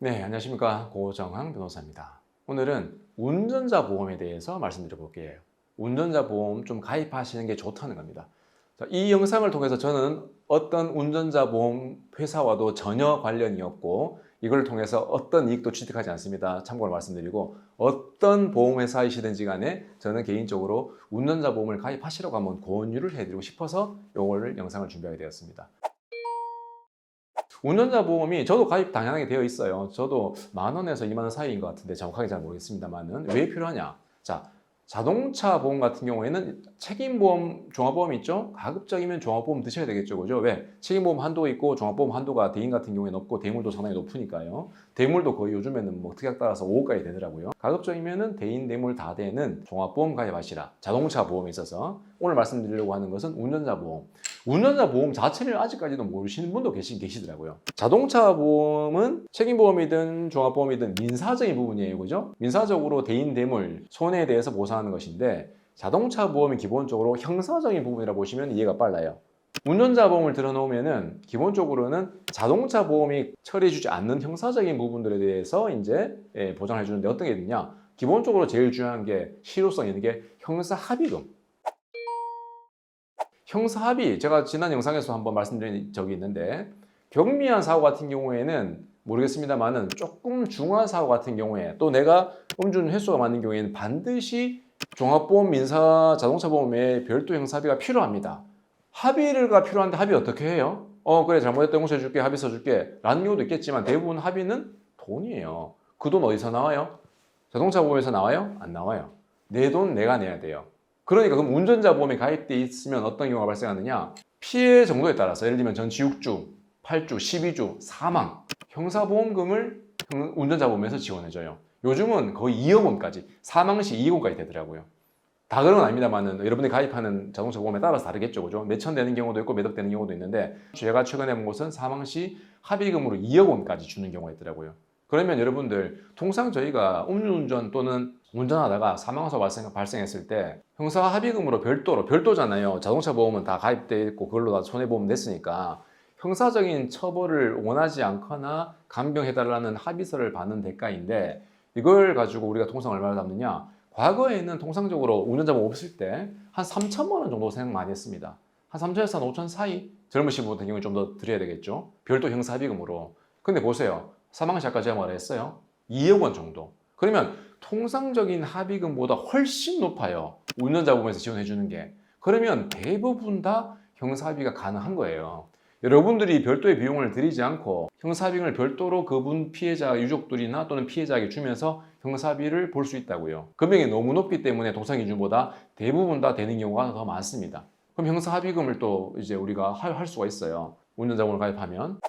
네, 안녕하십니까. 고정항 변호사입니다. 오늘은 운전자 보험에 대해서 말씀드려 볼게요. 운전자 보험 좀 가입하시는 게 좋다는 겁니다. 자, 이 영상을 통해서 저는 어떤 운전자 보험 회사와도 전혀 관련이 없고 이걸 통해서 어떤 이익도 취득하지 않습니다. 참고로 말씀드리고 어떤 보험회사이시든지 간에 저는 개인적으로 운전자 보험을 가입하시라고 한번 권유를 해드리고 싶어서 이걸 영상을 준비하게 되었습니다. 운전자 보험이 저도 가입 당연하게 되어 있어요. 저도 10,000원에서 20,000원 사이인 것 같은데 정확하게 잘 모르겠습니다만은 왜 필요하냐? 자, 자동차 보험 같은 경우에는 책임보험, 종합보험 있죠? 가급적이면 종합보험 드셔야 되겠죠, 그죠? 왜? 책임보험 한도가 있고 종합보험 한도가 대인 같은 경우에 높고 대물도 상당히 높으니까요. 대물도 거의 요즘에는 뭐 특약 따라서 5억까지 되더라고요. 가급적이면은 대인, 대물 다 되는 종합보험 가입하시라. 자동차 보험에 있어서 오늘 말씀드리려고 하는 것은 운전자 보험. 운전자 보험 자체를 아직까지도 모르시는 분도 계시더라고요. 자동차 보험은 책임보험이든 종합보험이든 민사적인 부분이에요. 그죠? 민사적으로 대인, 대물, 손해에 대해서 보상하는 것인데 자동차 보험이 기본적으로 형사적인 부분이라 보시면 이해가 빨라요. 운전자 보험을 들어놓으면은 기본적으로는 자동차 보험이 처리해주지 않는 형사적인 부분들에 대해서 이제 보장을 해주는데 어떤 게 있냐? 기본적으로 제일 중요한 게 실효성 있는 게 형사 합의금. 형사합의, 제가 지난 영상에서 한번 말씀드린 적이 있는데 경미한 사고 같은 경우에는 모르겠습니다만은 조금 중한 사고 같은 경우에 또 내가 음주운전 횟수가 많은 경우에는 반드시 종합보험, 민사, 자동차보험에 별도 형사합의가 필요합니다. 합의가 필요한데 합의 어떻게 해요? 그래, 잘못했다, 용서해줄게, 합의 써줄게 라는 경우도 있겠지만 대부분 합의는 돈이에요. 그 돈 어디서 나와요? 자동차 보험에서 나와요? 안 나와요. 내 돈 내가 내야 돼요. 그러니까 그럼 운전자 보험에 가입돼 있으면 어떤 경우가 발생하느냐? 피해 정도에 따라서 예를 들면 전치 6주, 8주, 12주, 사망, 형사보험금을 운전자 보험에서 지원해줘요. 요즘은 거의 2억 원까지, 사망 시 2억 원까지 되더라고요. 다 그런 건 아닙니다만은 여러분이 가입하는 자동차 보험에 따라서 다르겠죠, 그죠? 몇천 되는 경우도 있고 몇억 되는 경우도 있는데 제가 최근에 본 곳은 사망 시 합의금으로 2억 원까지 주는 경우가 있더라고요. 그러면 여러분들 통상 저희가 음주운전 또는 운전하다가 사망사고 발생했을 때 형사 합의금으로 별도잖아요. 자동차 보험은 다 가입돼 있고 그걸로 다 손해보험 냈으니까 형사적인 처벌을 원하지 않거나 감경해달라는 합의서를 받는 대가인데 이걸 가지고 우리가 통상 얼마를 담느냐? 과거에는 통상적으로 운전자 보험 없을 때 한 3천만 원 정도 생각 많이 했습니다. 한 3천에서 한 5천 사이 젊으신 분 같은 경우에 좀 더 드려야 되겠죠. 별도 형사 합의금으로. 근데 보세요. 사망시 아까 제가 말했어요. 2억 원 정도. 그러면 통상적인 합의금보다 훨씬 높아요. 운전자 보험에서 지원해 주는 게. 그러면 대부분 다 형사합의가 가능한 거예요. 여러분들이 별도의 비용을 들이지 않고 형사합의금을 별도로 그분 피해자 유족들이나 또는 피해자에게 주면서 형사합의를 볼 수 있다고요. 금액이 너무 높기 때문에 통상기준보다 대부분 다 되는 경우가 더 많습니다. 그럼 형사합의금을 또 이제 우리가 할 수가 있어요. 운전자보험을 가입하면.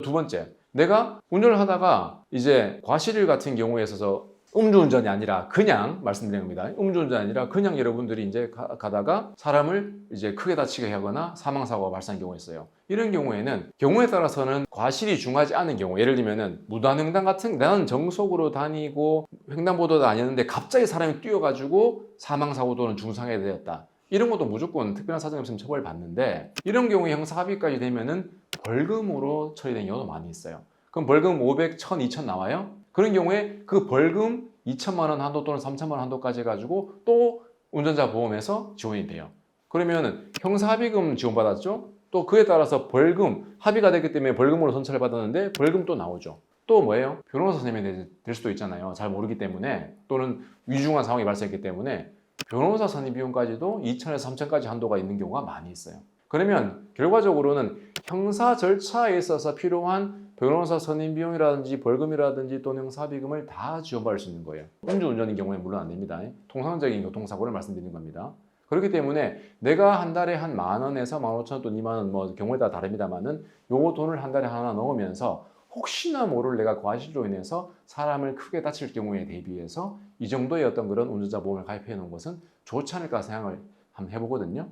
두 번째, 내가 운전을 하다가 이제 과실 같은 경우에 있어서 음주운전이 아니라 그냥 말씀드린 겁니다. 음주운전이 아니라 그냥 여러분들이 이제 가다가 사람을 이제 크게 다치게 하거나 사망사고가 발생한 경우가 있어요. 이런 경우에는 경우에 따라서는 과실이 중하지 않은 경우, 예를 들면은 무단횡단 같은 나는 정속으로 다니고 횡단보도도 아니었는데 갑자기 사람이 뛰어가지고 사망사고 또는 중상해가 되었다. 이런 것도 무조건 특별한 사정이 없으면 처벌받는데 이런 경우에 형사합의까지 되면은 벌금으로 처리된 경우도 많이 있어요. 그럼 벌금 500, 1000, 2000 나와요? 그런 경우에 그 벌금 2천만 원 한도 또는 3천만 원 한도까지 해가지고 또 운전자 보험에서 지원이 돼요. 그러면 형사합의금 지원받았죠? 또 그에 따라서 벌금, 합의가 됐기 때문에 벌금으로 선처를 받았는데 벌금 또 나오죠. 또 뭐예요? 변호사 선임이 될 수도 있잖아요. 잘 모르기 때문에 또는 위중한 상황이 발생했기 때문에 변호사 선임 비용까지도 2천에서 3천까지 한도가 있는 경우가 많이 있어요. 그러면 결과적으로는 형사 절차에 있어서 필요한 변호사 선임 비용이라든지 벌금이라든지 또는 형사합의금을 다 지원받을 수 있는 거예요. 음주운전인 경우에 물론 안 됩니다. 통상적인 교통사고를 말씀드리는 겁니다. 그렇기 때문에 내가 한 달에 한 10,000원에서 15,000원 또 20,000원 뭐 경우에 따라 다릅니다만은 요거 돈을 한 달에 하나 넣으면서 혹시나 모를 내가 과실로 인해서 사람을 크게 다칠 경우에 대비해서 이 정도의 어떤 그런 운전자 보험을 가입해 놓은 것은 좋지 않을까 생각을 한번 해보거든요.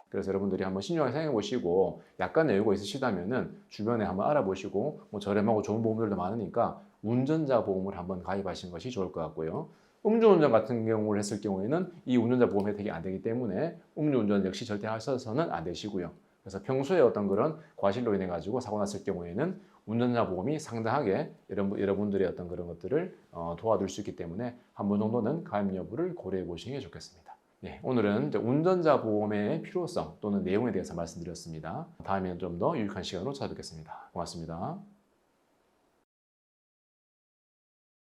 그래서 여러분들이 한번 신중하게 생각해 보시고 약간 여유가 있으시다면은 주변에 한번 알아보시고 뭐 저렴하고 좋은 보험들도 많으니까 운전자 보험을 한번 가입하시는 것이 좋을 것 같고요. 음주운전 같은 경우를 했을 경우에는 이 운전자 보험 혜택이 안 되기 때문에 음주운전 역시 절대 하셔서는 안 되시고요. 그래서 평소에 어떤 그런 과실로 인해 가지고 사고 났을 경우에는 운전자 보험이 상당하게 여러분들의 어떤 그런 것들을 도와줄 수 있기 때문에 한 번 정도는 가입 여부를 고려해 보시는 게 좋겠습니다. 네, 오늘은 이제 운전자 보험의 필요성 또는 내용에 대해서 말씀드렸습니다. 다음에는 좀 더 유익한 시간으로 찾아뵙겠습니다. 고맙습니다.